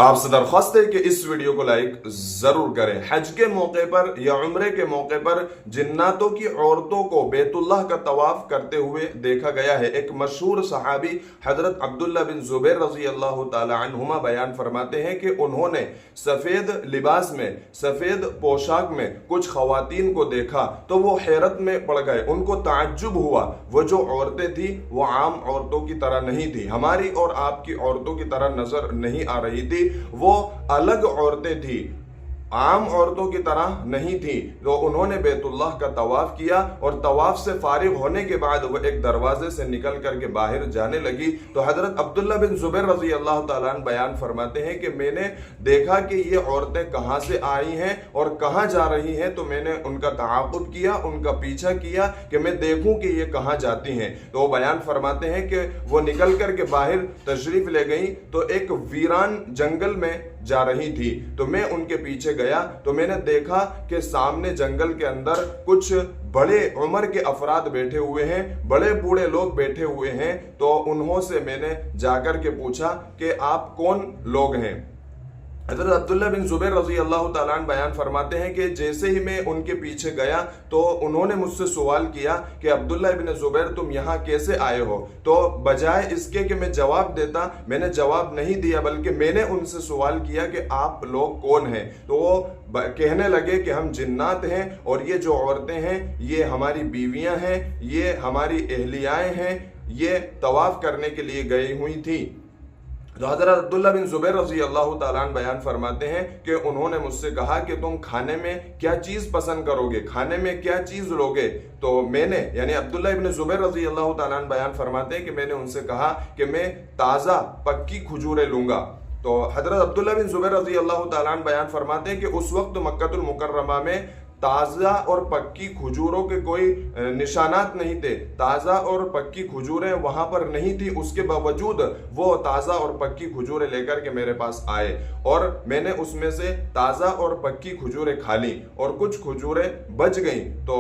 आपसे दरख्वास्त है कि इस वीडियो को लाइक जरूर करें। हज के मौके पर या उम्रे के मौके पर जिन्नातों की औरतों को बैतुल्लाह का तवाफ करते हुए देखा गया है। एक मशहूर सहाबी हजरत अब्दुल्ला बिन जुबैर रजी अल्लाह ताला अन्हुमा बयान फरमाते हैं कि उन्होंने सफेद लिबास में, सफेद पोशाक में कुछ खवातीन को देखा तो वो हैरत में पड़ गए। उनको ताज्जुब हुआ, वो जो औरतें थी वो आम औरतों की तरह नहीं थी, हमारी और आपकी औरतों की तरह नजर नहीं आ रही थी, वो अलग औरतें थी, आम औरतों की तरह नहीं थी। तो उन्होंने बैतुल्लाह का तवाफ किया और तवाफ से फारिग होने के बाद वो एक दरवाजे से निकल करके बाहर जाने लगी तो हजरत अब्दुल्ला बिन जुबैर रजी अल्लाह ताला अन्हु बयान फरमाते हैं कि मैंने देखा कि ये औरतें कहाँ से आई हैं और कहाँ जा रही हैं, तो मैंने उनका ताक़ुब किया, उनका पीछा किया कि मैं देखूं कि ये कहाँ जाती हैं। तो वो बयान फरमाते हैं कि वो निकल करके बाहर तशरीफ ले गई तो एक वीरान जंगल में जा रही थी। तो मैं उनके पीछे गया तो मैंने देखा कि सामने जंगल के अंदर कुछ बड़े उम्र के अफराद बैठे हुए हैं, बड़े बूढ़े लोग बैठे हुए हैं। तो उन्हों से मैंने जाकर के पूछा कि आप कौन लोग हैं। हज़रत अब्दुल्ला बिन जुबैर रज़ी अल्लाह ताला अन्हु बयान फरमाते हैं कि जैसे ही मैं उनके पीछे गया तो उन्होंने मुझसे सवाल किया कि अब्दुल्ला बिन जुबैर तुम यहाँ कैसे आए हो। तो बजाय इसके कि मैं जवाब देता, मैंने जवाब नहीं दिया बल्कि मैंने उनसे सवाल किया कि आप लोग कौन हैं। तो वो कहने लगे कि हम जिन्नात हैं और ये जो औरतें हैं ये हमारी बीवियां हैं, ये हमारी अहलियाएं हैं, ये तवाफ करने के लिए गई हुई थी। तो हज़रत अब्दुल्ला बिन जुबैर रज़ी अल्लाह ताला अन्हु बयान फरमाते हैं कि उन्होंने मुझसे कहा कि तुम खाने में क्या चीज़ पसंद करोगे, खाने में क्या चीज़ लोगे। तो मैंने यानी अब्दुल्ला इब्न जुबैर रज़ी अल्लाह ताला अन्हु बयान फरमाते हैं कि मैंने उनसे कहा कि मैं ताज़ा पक्की खजूरें लूँगा। तो हज़रत अब्दुल्ला बिन जुबैर रज़ी अल्लाह ताला अन्हु बयान फरमाते हैं कि उस वक्त मक्कतुल मुकर्रमा में ताज़ा और पक्की खजूरों के कोई निशानात नहीं थे, ताज़ा और पक्की खजूरें वहाँ पर नहीं थी। उसके बावजूद वो ताज़ा और पक्की खजूरें लेकर के मेरे पास आए और मैंने उसमें से ताज़ा और पक्की खजूरें खा ली और कुछ खजूरें बच गईं। तो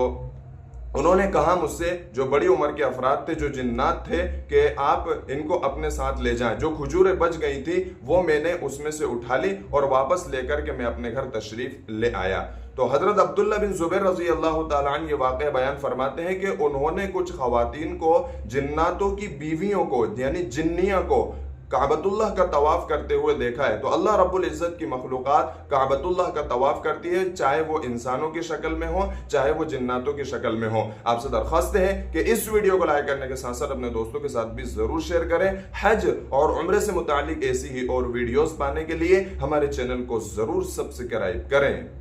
उन्होंने कहा मुझसे, जो बड़ी उम्र के अफराद थे, जो जिन्नात थे, कि आप इनको अपने साथ ले जाएं। जो खजूरें बच गई थी वो मैंने उसमें से उठा ली और वापस लेकर के मैं अपने घर तशरीफ ले आया। तो हजरत अब्दुल्ला बिन जुबैर रजी अल्लाह ताला अन्हु ये वाक़या बयान फरमाते हैं कि उन्होंने कुछ खवातीन को, जिन्नातों की बीवियों को यानी जिन्निया को काबतुल्लाह का तवाफ करते हुए देखा है। तो अल्लाह रब्बुल इज़्ज़त की मखलूक़ात काबतुल्लाह का तवाफ करती है, चाहे वो इंसानों की शक्ल में हो, चाहे वो जिन्नातों की शक्ल में हो। आपसे दरख्वास्त है कि इस वीडियो को लाइक करने के साथ साथ अपने दोस्तों के साथ भी जरूर शेयर करें। हज और उम्रे से मुतालिक ऐसी ही और वीडियोस पाने के लिए हमारे चैनल को जरूर सब्सक्राइब करें।